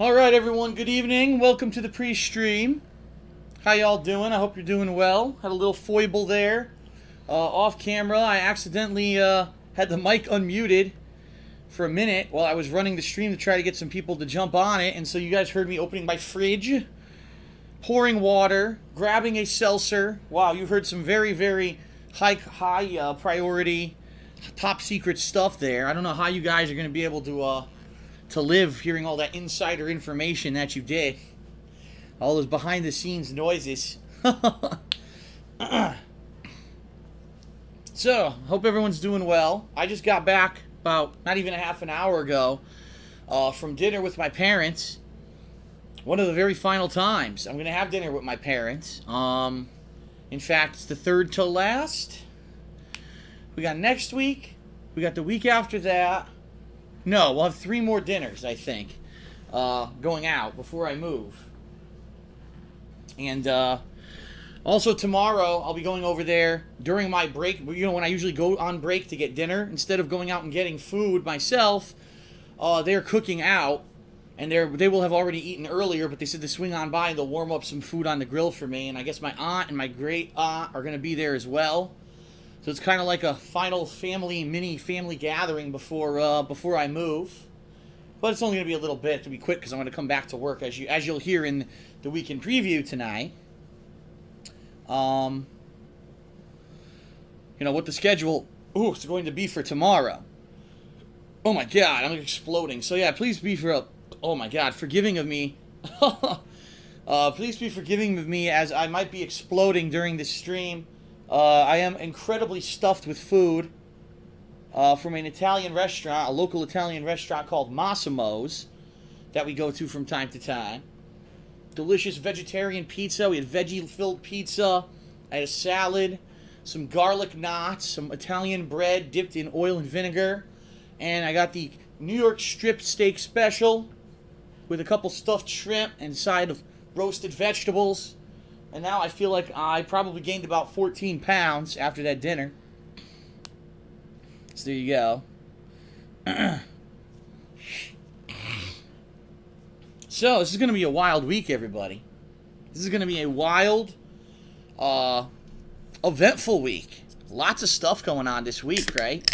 Alright everyone, good evening. Welcome to the pre-stream. How y'all doing? I hope you're doing well. Had a little foible there. Off camera, I accidentally had the mic unmuted for a minute while I was running the stream to try to get some people to jump on it. And so you guys heard me opening my fridge, pouring water, grabbing a seltzer. Wow, you heard some very, very high priority, top secret stuff there. I don't know how you guys are going to be able to live hearing all that insider information that you did. All those behind the scenes noises. So, hope everyone's doing well. I just got back about not even a half an hour ago from dinner with my parents. One of the very final times I'm going to have dinner with my parents. In fact, it's the third to last. We got next week. We got the week after that. No, we'll have 3 more dinners, I think, going out before I move. And also tomorrow, I'll be going over there during my break. You know, when I usually go on break to get dinner, instead of going out and getting food myself, they're cooking out. And they will have already eaten earlier, but they said to swing on by and they'll warm up some food on the grill for me. And I guess my aunt and my great aunt are going to be there as well. So it's kind of like a final mini family gathering before I move. But it's only going to be a little bit, to be quick, because I'm going to come back to work, as you'll hear in the weekend preview tonight. You know, what the schedule is going to be for tomorrow. Oh my god, I'm exploding. So yeah, please be forgiving of me. Please be forgiving of me as I might be exploding during this stream. I am incredibly stuffed with food from an Italian restaurant, a local Italian restaurant called Massimo's that we go to from time to time. Delicious vegetarian pizza. We had veggie-filled pizza. I had a salad, some garlic knots, some Italian bread dipped in oil and vinegar. And I got the New York strip steak special with a couple stuffed shrimp and a side of roasted vegetables. And now I feel like I probably gained about 14 pounds after that dinner. So there you go. So this is going to be a wild week, everybody. This is going to be a wild, eventful week. Lots of stuff going on this week, right?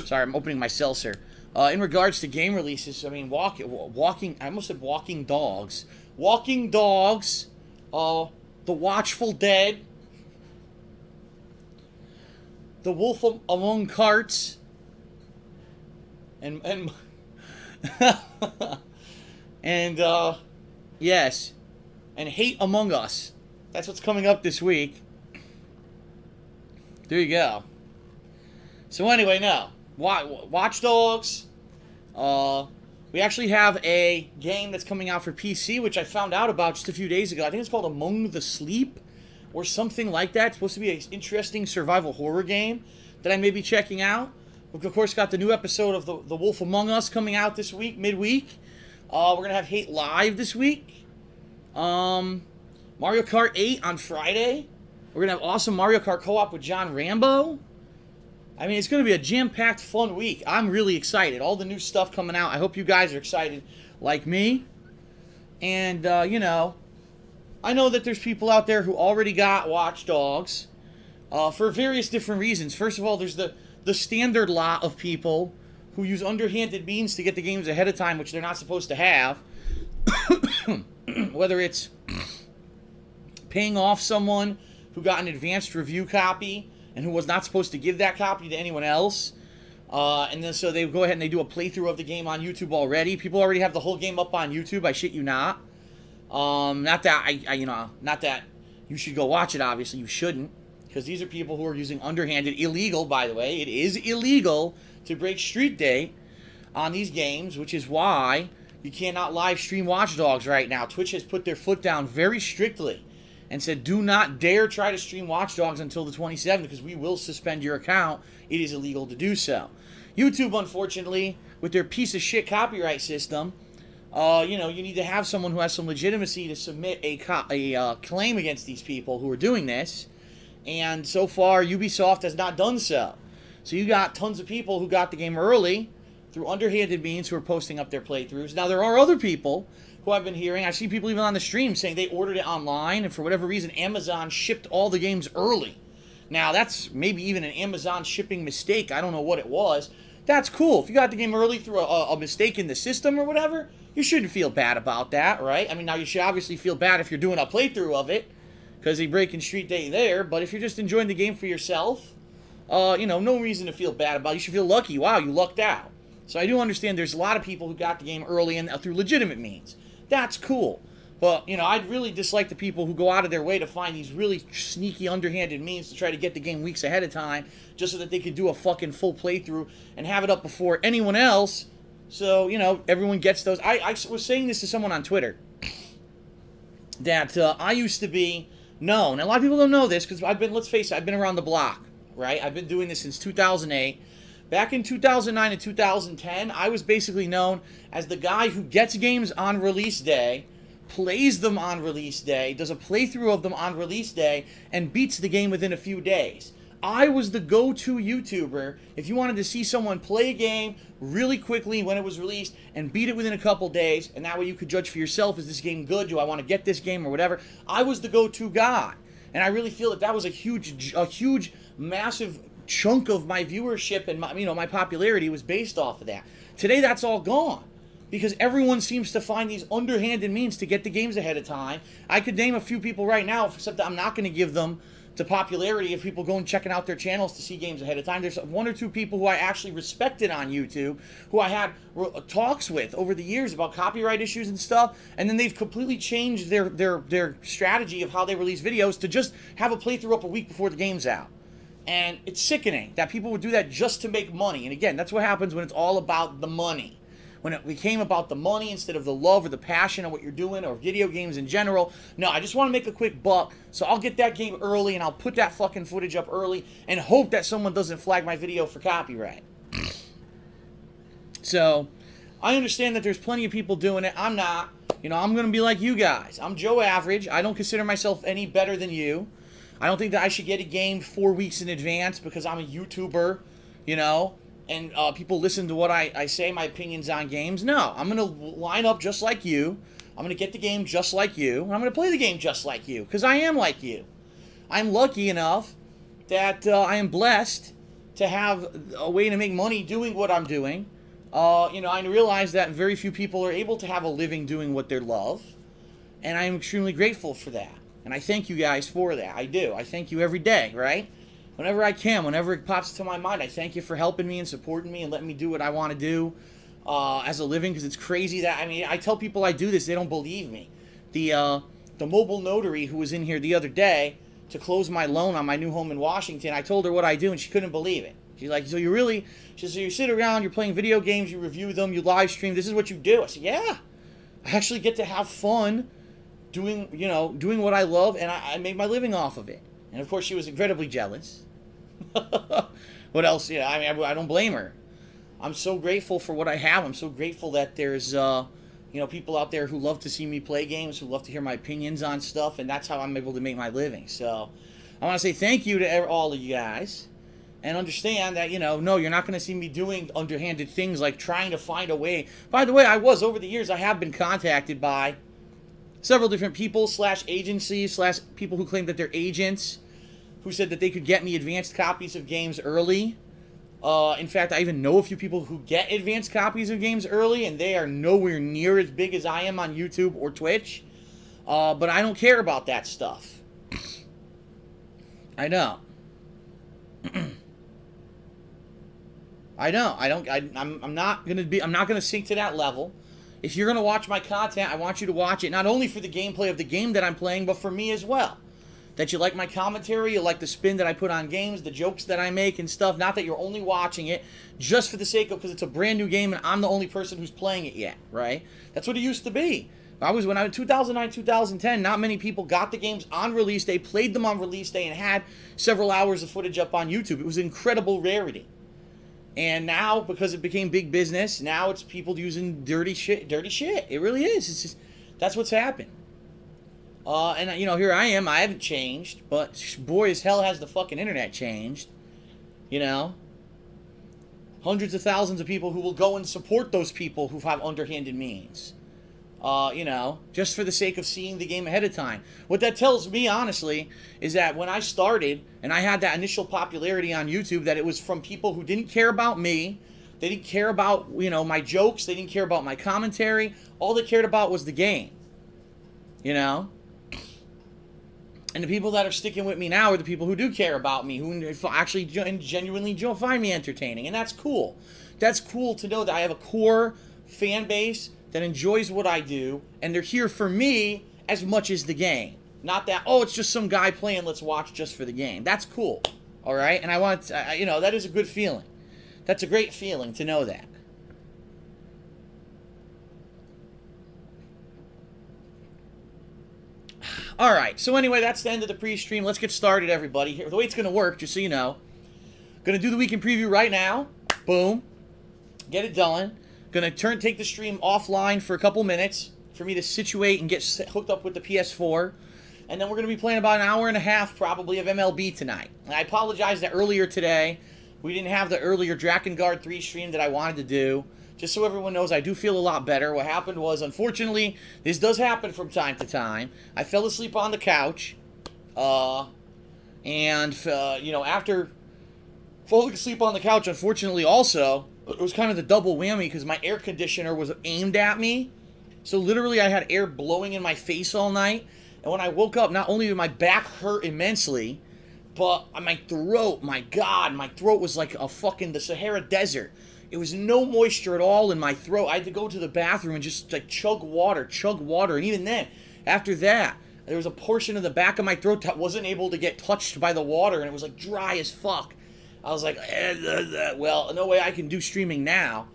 Sorry, I'm opening my seltzer. In regards to game releases, I mean, I almost said walking dogs. Walking dogs, The Watchful Dead, The Wolf Among Carts, and yes, and Hate Among Us. That's what's coming up this week. There you go. So anyway, no. Watch Dogs. We actually have a game that's coming out for PC, which I found out about just a few days ago. I think it's called Among the Sleep, or something like that. It's supposed to be an interesting survival horror game that I may be checking out. We've, of course, got the new episode of The Wolf Among Us coming out this week, midweek. We're going to have Hate Live this week. Mario Kart 8 on Friday. We're going to have awesome Mario Kart co-op with John Rambo. I mean, it's going to be a jam-packed, fun week. I'm really excited. All the new stuff coming out. I hope you guys are excited like me. And, you know, I know that there's people out there who already got Watch Dogs for various different reasons. First of all, there's the standard lot of people who use underhanded means to get the games ahead of time, which they're not supposed to have. Whether it's paying off someone who got an advanced review copy and who was not supposed to give that copy to anyone else. And then so they go ahead and they do a playthrough of the game on YouTube already. People already have the whole game up on YouTube, I shit you not. Not that not that you should go watch it, obviously. You shouldn't. Because these are people who are using underhanded, illegal, by the way. It is illegal to break street date on these games, which is why you cannot live stream Watch Dogs right now. Twitch has put their foot down very strictly and said, do not dare try to stream Watch Dogs until the 27th because we will suspend your account. It is illegal to do so. YouTube, unfortunately, with their piece of shit copyright system, you know, you need to have someone who has some legitimacy to submit a claim against these people who are doing this. And so far, Ubisoft has not done so. So you got tons of people who got the game early, through underhanded means who are posting up their playthroughs. Now, there are other people who I've been hearing. I see people even on the stream saying they ordered it online, and for whatever reason, Amazon shipped all the games early. Now, that's maybe even an Amazon shipping mistake. I don't know what it was. That's cool. If you got the game early through a mistake in the system or whatever, you shouldn't feel bad about that, right? I mean, now you should obviously feel bad if you're doing a playthrough of it, because they break in Street Day there, but if you're just enjoying the game for yourself, you know, no reason to feel bad about it. You should feel lucky. Wow, you lucked out. So I do understand there's a lot of people who got the game early and through legitimate means. That's cool. But, you know, I'd really dislike the people who go out of their way to find these really sneaky, underhanded means to try to get the game weeks ahead of time just so that they could do a fucking full playthrough and have it up before anyone else. So, you know, everyone gets those. I was saying this to someone on Twitter that I used to be known. And a lot of people don't know this because I've been, let's face it, I've been around the block, right? I've been doing this since 2008. Back in 2009 and 2010, I was basically known as the guy who gets games on release day, plays them on release day, does a playthrough of them on release day, and beats the game within a few days. I was the go-to YouTuber if you wanted to see someone play a game really quickly when it was released and beat it within a couple days, and that way you could judge for yourself, is this game good, do I want to get this game or whatever. I was the go-to guy, and I really feel that that was a huge, massive chunk of my viewership and my, you know, my popularity was based off of that. Today that's all gone, because everyone seems to find these underhanded means to get the games ahead of time. I could name a few people right now, except that I'm not going to give them to popularity if people go and checking out their channels to see games ahead of time. There's one or two people who I actually respected on YouTube, who I had talks with over the years about copyright issues and stuff, and then they've completely changed their strategy of how they release videos to just have a playthrough up a week before the game's out. And it's sickening that people would do that just to make money. And again, that's what happens when it's all about the money. When it became about the money instead of the love or the passion of what you're doing or video games in general. No, I just want to make a quick buck, so I'll get that game early and I'll put that fucking footage up early and hope that someone doesn't flag my video for copyright. So, I understand that there's plenty of people doing it. I'm not. You know, I'm going to be like you guys. I'm Joe Average. I don't consider myself any better than you. I don't think that I should get a game 4 weeks in advance because I'm a YouTuber, you know, and people listen to what I say, my opinions on games. No, I'm going to line up just like you. I'm going to get the game just like you. And I'm going to play the game just like you because I am like you. I'm lucky enough that I am blessed to have a way to make money doing what I'm doing. You know, I realize that very few people are able to have a living doing what they love. And I am extremely grateful for that. And I thank you guys for that. I do. I thank you every day, right? Whenever I can, whenever it pops to my mind, I thank you for helping me and supporting me and letting me do what I want to do as a living, because it's crazy that, I mean, I tell people I do this, they don't believe me. The mobile notary who was in here the other day to close my loan on my new home in Washington, I told her what I do and she couldn't believe it. She's like, so you really, she said, so you sit around, you're playing video games, you review them, you live stream, this is what you do. I said, yeah, I actually get to have fun doing, you know, doing what I love, and I make my living off of it. And of course, she was incredibly jealous. What else? Yeah, I mean, I don't blame her. I'm so grateful for what I have. I'm so grateful that there's, you know, people out there who love to see me play games, who love to hear my opinions on stuff, and that's how I'm able to make my living. So, I want to say thank you to all of you guys, and understand that, you know, no, you're not going to see me doing underhanded things like trying to find a way. By the way, over the years, I have been contacted by several different people / agencies / people who claim that they're agents, who said that they could get me advanced copies of games early. In fact, I even know a few people who get advanced copies of games early, and they are nowhere near as big as I am on YouTube or Twitch. But I don't care about that stuff. I know. I'm not gonna sink to that level. If you're gonna watch my content, I want you to watch it not only for the gameplay of the game that I'm playing, but for me as well. That you like my commentary, you like the spin that I put on games, the jokes that I make and stuff. Not that you're only watching it just for the sake of, because it's a brand new game and I'm the only person who's playing it yet, right? That's what it used to be. When I was in 2009, 2010, not many people got the games on release day, played them on release day, and had several hours of footage up on YouTube. It was an incredible rarity. And now, because it became big business, now it's people using dirty shit. It really is. It's just, that's what's happened. And, you know, here I am. I haven't changed. But boy, as hell has the fucking internet changed. You know? hundreds of thousands of people who will go and support those people who have underhanded means. You know, just for the sake of seeing the game ahead of time. What that tells me, honestly, is that when I started and I had that initial popularity on YouTube, that it was from people who didn't care about me. They didn't care about, you know, my jokes. They didn't care about my commentary. All they cared about was the game. You know? And the people that are sticking with me now are the people who do care about me, who actually genuinely find me entertaining. And that's cool. That's cool to know that I have a core fan base that enjoys what I do, and they're here for me as much as the game. Not that, oh, it's just some guy playing, let's watch just for the game. That's cool, all right? And I want, you know, that is a good feeling. That's a great feeling to know that. All right, so anyway, that's the end of the pre-stream. Let's get started, everybody. Here, the way it's going to work, just so you know, going to do the weekend preview right now. Boom. Get it done. Going to take the stream offline for a couple minutes for me to situate and get hooked up with the PS4. And then we're going to be playing about an hour and a half probably of MLB tonight. And I apologize that earlier today we didn't have the earlier Drakengard 3 stream that I wanted to do. Just so everyone knows, I do feel a lot better. What happened was, unfortunately, this does happen from time to time. I fell asleep on the couch. You know, after falling asleep on the couch, unfortunately also, it was kind of the double whammy because my air conditioner was aimed at me. So literally I had air blowing in my face all night. And when I woke up, not only did my back hurt immensely, but my throat, my God, my throat was like a fucking the Sahara Desert. It was no moisture at all in my throat. I had to go to the bathroom and just like chug water. And even then, after that, there was a portion of the back of my throat that wasn't able to get touched by the water, and it was like dry as fuck. I was like, well, no way I can do streaming now.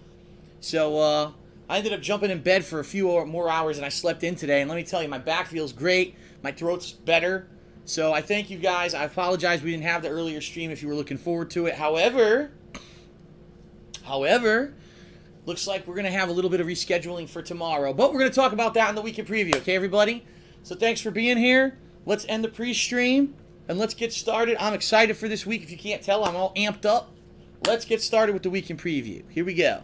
So, I ended up jumping in bed for a few more hours, and I slept in today. And let me tell you, my back feels great. My throat's better. So, I thank you guys. I apologize we didn't have the earlier stream if you were looking forward to it. However, looks like we're going to have a little bit of rescheduling for tomorrow. But we're going to talk about that in the weekend preview, okay, everybody? So, thanks for being here. Let's end the pre-stream. And let's get started. I'm excited for this week. If you can't tell, I'm all amped up. Let's get started with the weekend preview. Here we go.